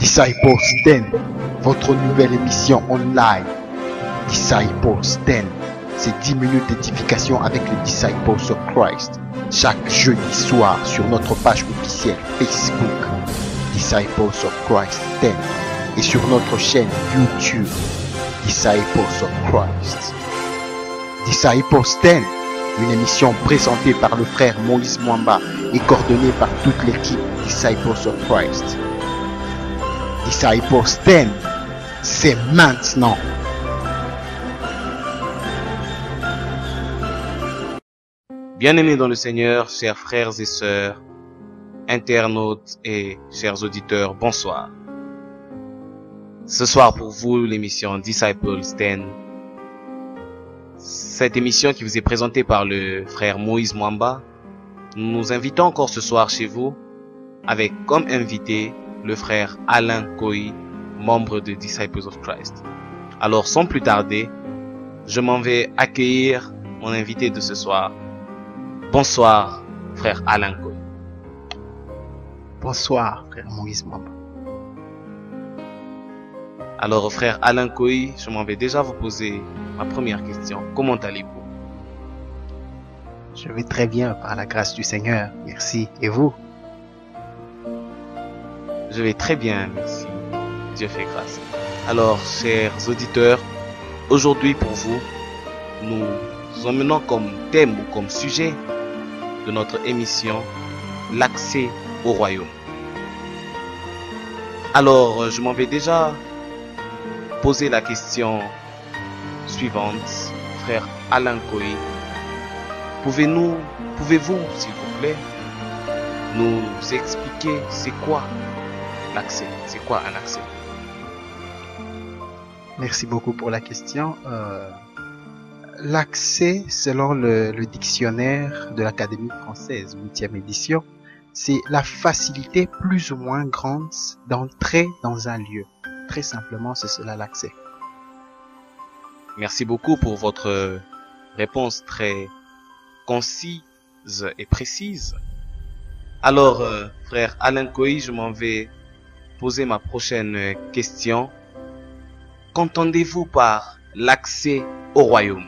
Disciples 10, votre nouvelle émission online. Disciples 10, c'est 10 minutes d'édification avec les Disciples of Christ. Chaque jeudi soir sur notre page officielle Facebook, Disciples of Christ 10, et sur notre chaîne YouTube, Disciples of Christ. Disciples 10, une émission présentée par le frère Moïse Mwamba et coordonnée par toute l'équipe Disciples of Christ. Disciples 10, c'est maintenant. Bien-aimés dans le Seigneur, chers frères et sœurs, internautes et chers auditeurs, bonsoir. Ce soir pour vous, l'émission Disciples 10. Cette émission qui vous est présentée par le frère Moïse Mwamba, nous nous invitons encore ce soir chez vous avec comme invité le frère Alain Kohi, membre de Disciples of Christ. Alors sans plus tarder, je m'en vais accueillir mon invité de ce soir. Bonsoir, frère Alain Kohi. Bonsoir, frère Moïse Mwamba. Alors, frère Alain Kohi, je m'en vais déjà vous poser ma première question. Comment allez-vous? Je vais très bien par la grâce du Seigneur. Merci. Et vous? Je vais très bien, merci. Dieu fait grâce. Alors, chers auditeurs, aujourd'hui pour vous, nous emmenons comme thème ou comme sujet de notre émission l'accès au royaume. Alors, je m'en vais déjà poser la question suivante, frère Alain Kohi. Pouvez-vous, s'il vous plaît, nous expliquer c'est quoi l'accès? C'est quoi un accès? Merci beaucoup pour la question. L'accès, selon le dictionnaire de l'Académie française, 8e édition, c'est la facilité plus ou moins grande d'entrer dans un lieu. Très simplement, c'est cela l'accès. Merci beaucoup pour votre réponse très concise et précise. Alors, frère Alain Kohi, je m'en vais poser ma prochaine question. Qu'entendez-vous par l'accès au royaume?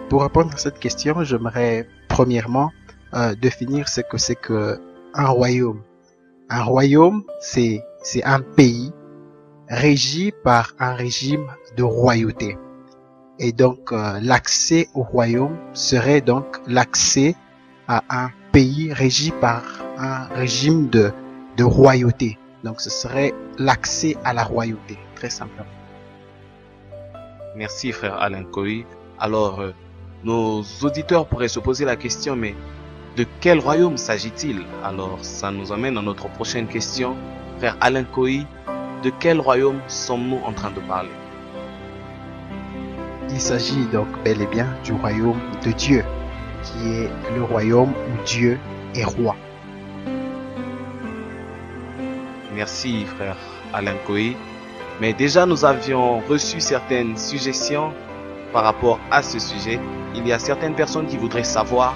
Pour répondre à cette question, j'aimerais premièrement définir ce que c'est que un royaume. Un royaume, c'est un pays régi par un régime de royauté. Et donc, l'accès au royaume serait donc l'accès à un pays régi par un régime de royauté. Donc, ce serait l'accès à la royauté, très simplement. Merci, frère Alain Kohi. Alors, nos auditeurs pourraient se poser la question, mais de quel royaume s'agit-il? Alors, ça nous amène à notre prochaine question. Frère Alain Kohi, de quel royaume sommes-nous en train de parler? Il s'agit donc bel et bien du royaume de Dieu, qui est le royaume où Dieu est roi. Merci, frère Alain Kohi. Mais déjà, nous avions reçu certaines suggestions par rapport à ce sujet. Il y a certaines personnes qui voudraient savoir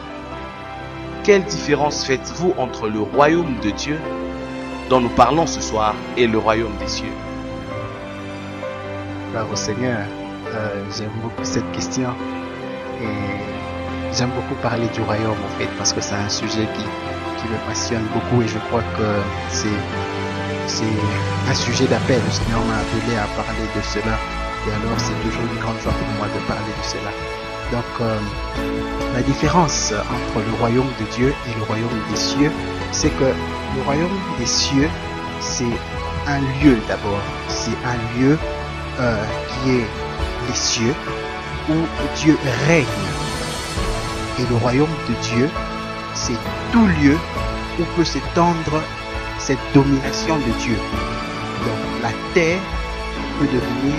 quelle différence faites-vous entre le royaume de Dieu dont nous parlons ce soir et le royaume des cieux? Gloire au Seigneur, j'aime beaucoup cette question et j'aime beaucoup parler du royaume en fait parce que c'est un sujet qui me passionne beaucoup et je crois que c'est un sujet d'appel. Le Seigneur m'a appelé à parler de cela et alors c'est toujours une grande joie pour moi de parler de cela. Donc la différence entre le royaume de Dieu et le royaume des cieux, c'est que le royaume des cieux, c'est un lieu d'abord. C'est un lieu qui est les cieux où Dieu règne. Et le royaume de Dieu, c'est tout lieu où peut s'étendre cette domination de Dieu. Donc la terre peut devenir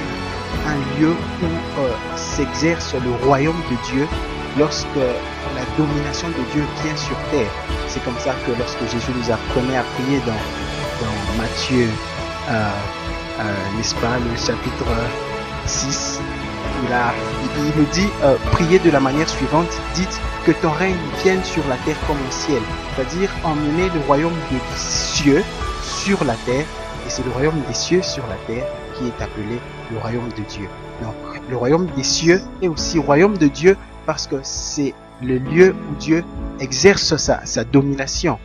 un lieu où s'exerce le royaume de Dieu lorsque la domination de Dieu vient sur terre. C'est comme ça que lorsque Jésus nous apprenait à prier dans Matthieu, n'est-ce pas, le chapitre 6, il nous dit, priez de la manière suivante, dites que ton règne vienne sur la terre comme au ciel. C'est-à-dire emmener le royaume des cieux sur la terre, et c'est le royaume des cieux sur la terre qui est appelé le royaume de Dieu. Donc, le royaume des cieux est aussi royaume de Dieu parce que c'est le lieu où Dieu exerce sa domination.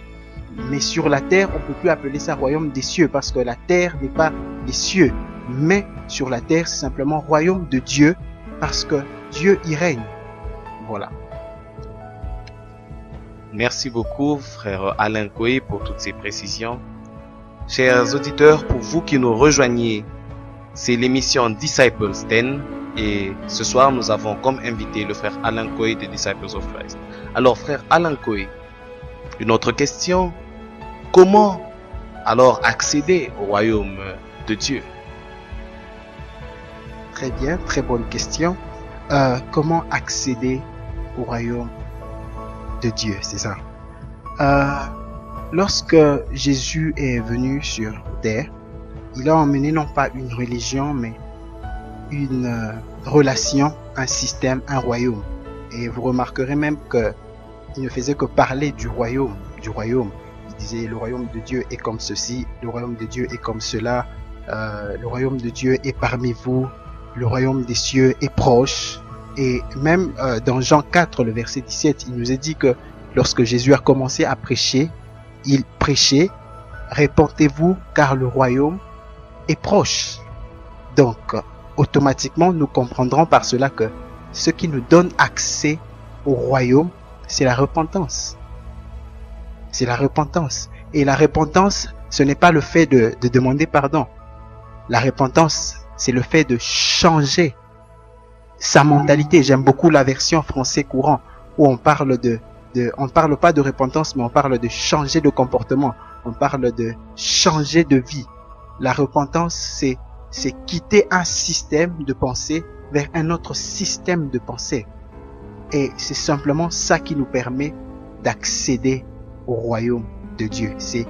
Mais sur la terre, on ne peut plus appeler ça royaume des cieux parce que la terre n'est pas les cieux. Mais sur la terre, c'est simplement royaume de Dieu parce que Dieu y règne. Voilà. Merci beaucoup, frère Alain Koé, pour toutes ces précisions. Chers auditeurs, pour vous qui nous rejoignez, c'est l'émission Disciples 10 et ce soir nous avons comme invité le frère Alain Koé de Disciples of Christ. Alors frère Alain Koé, une autre question, comment alors accéder au royaume de Dieu? Très bien, très bonne question. Comment accéder au royaume de Dieu, c'est ça. Lorsque Jésus est venu sur terre, il a emmené non pas une religion, mais une relation, un système, un royaume. Et vous remarquerez même que il ne faisait que parler du royaume, Il disait le royaume de Dieu est comme ceci, le royaume de Dieu est comme cela, le royaume de Dieu est parmi vous, le royaume des cieux est proche. Et même dans Jean 4, le verset 17, il nous est dit que lorsque Jésus a commencé à prêcher, il prêchait, répentez-vous car le royaume est proche. Donc, automatiquement, nous comprendrons par cela que ce qui nous donne accès au royaume, c'est la repentance. C'est la repentance. Et la repentance, ce n'est pas le fait de demander pardon. La repentance, c'est le fait de changer sa mentalité. J'aime beaucoup la version français courant où on parle on ne parle pas de repentance, mais on parle de changer de comportement. On parle de changer de vie. La repentance, c'est quitter un système de pensée vers un autre système de pensée. Et c'est simplement ça qui nous permet d'accéder au royaume de Dieu. C'est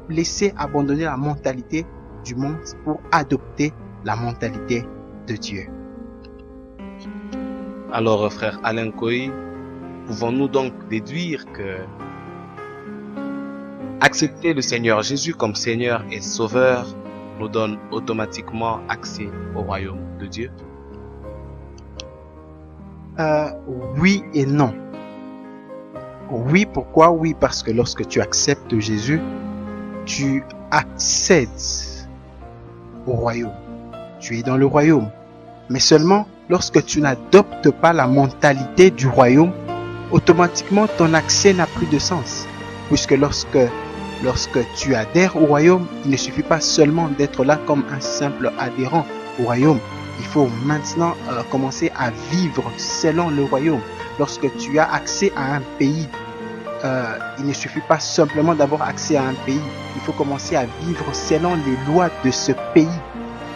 laisser abandonner la mentalité du monde pour adopter la mentalité de Dieu. Alors, frère Alain Koé, pouvons-nous donc déduire que accepter le Seigneur Jésus comme Seigneur et Sauveur nous donne automatiquement accès au royaume de Dieu? Oui et non. Oui, pourquoi? Oui, parce que lorsque tu acceptes Jésus, tu accèdes au royaume. Tu es dans le royaume. Mais seulement lorsque tu n'adoptes pas la mentalité du royaume, automatiquement ton accès n'a plus de sens. Puisque lorsque tu adhères au royaume, il ne suffit pas seulement d'être là comme un simple adhérent au royaume. Il faut maintenant commencer à vivre selon le royaume. Lorsque tu as accès à un pays, il ne suffit pas simplement d'avoir accès à un pays. Il faut commencer à vivre selon les lois de ce pays.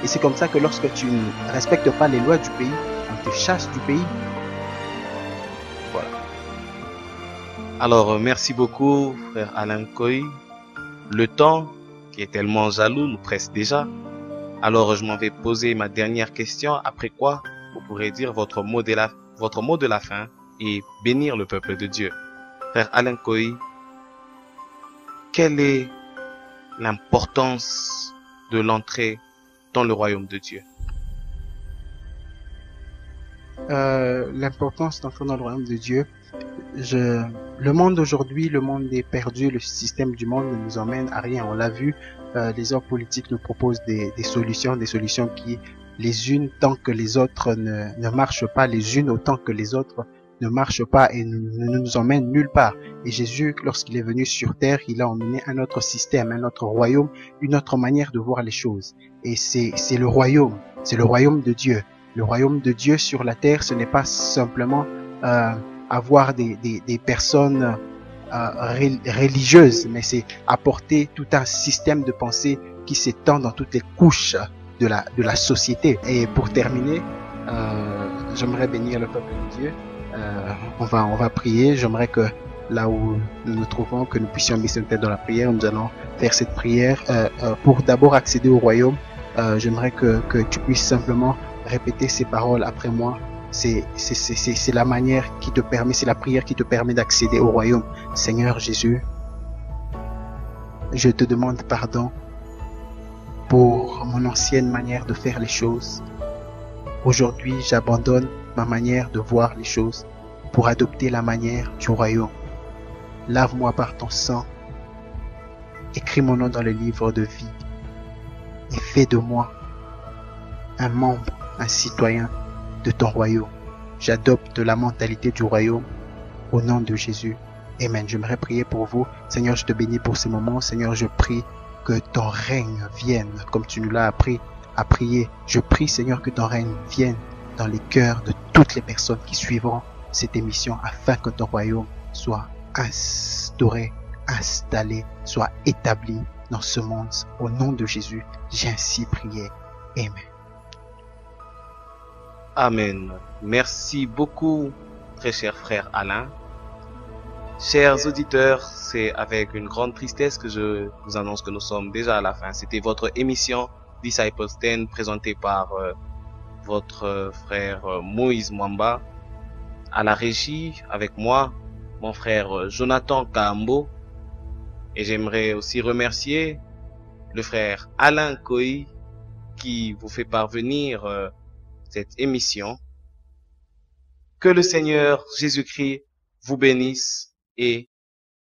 Et c'est comme ça que lorsque tu ne respectes pas les lois du pays, on te chasse du pays. Voilà. Alors, merci beaucoup, frère Alain Koé. Le temps, qui est tellement jaloux, nous presse déjà. Alors, je m'en vais poser ma dernière question, après quoi vous pourrez dire votre mot de la fin et bénir le peuple de Dieu. Frère Alain Koé, quelle est l'importance de l'entrée dans le royaume de Dieu? L'importance d'entrer dans le royaume de Dieu, le monde aujourd'hui, le monde est perdu, le système du monde ne nous emmène à rien. On l'a vu, les hommes politiques nous proposent des solutions qui, les unes tant que les autres ne marchent pas, les unes autant que les autres ne marchent pas et ne nous emmènent nulle part. Et Jésus, lorsqu'il est venu sur terre, il a emmené un autre système, un autre royaume, une autre manière de voir les choses. Et c'est le royaume de Dieu. Le royaume de Dieu sur la terre, ce n'est pas simplement avoir des personnes religieuses, mais c'est apporter tout un système de pensée qui s'étend dans toutes les couches de la société. Et pour terminer, j'aimerais bénir le peuple de Dieu. On va prier. J'aimerais que là où nous nous trouvons, que nous puissions baisser notre tête dans la prière. Nous allons faire cette prière pour d'abord accéder au royaume. J'aimerais que tu puisses simplement répéter ces paroles après moi. C'est la manière qui te permet, c'est la prière qui te permet d'accéder au royaume. Seigneur Jésus, je te demande pardon pour mon ancienne manière de faire les choses. Aujourd'hui, j'abandonne ma manière de voir les choses pour adopter la manière du royaume. Lave-moi par ton sang. Écris mon nom dans le livre de vie et fais de moi un membre, un citoyen de ton royaume. J'adopte la mentalité du royaume au nom de Jésus. Amen. J'aimerais prier pour vous. Seigneur, je te bénis pour ces moments. Seigneur, je prie que ton règne vienne comme tu nous l'as appris à prier. Je prie, Seigneur, que ton règne vienne dans les cœurs de toutes les personnes qui suivront cette émission afin que ton royaume soit instauré, installé, soit établi dans ce monde. Au nom de Jésus, j'ai ainsi prié. Amen. Amen. Merci beaucoup, très cher frère Alain. Chers auditeurs, c'est avec une grande tristesse que je vous annonce que nous sommes déjà à la fin. C'était votre émission Disciples 10 présentée par votre frère Moïse Mwamba. À la régie, avec moi, mon frère Jonathan Kaambo. Et j'aimerais aussi remercier le frère Alain Koyi qui vous fait parvenir cette émission. Que le Seigneur Jésus-Christ vous bénisse et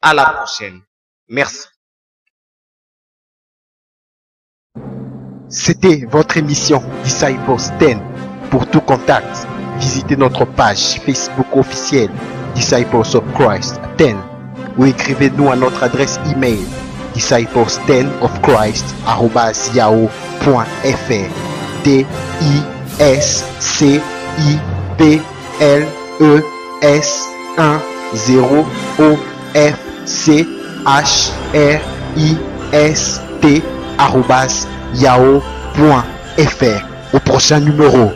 à la prochaine. Merci. C'était votre émission Disciples 10. Pour tout contact, visitez notre page Facebook officielle Disciples of Christ 10 ou écrivez-nous à notre adresse email disciples10ofchrist@yahoo.fr disciples10ofchrist@yahoo.fr. Au prochain numéro.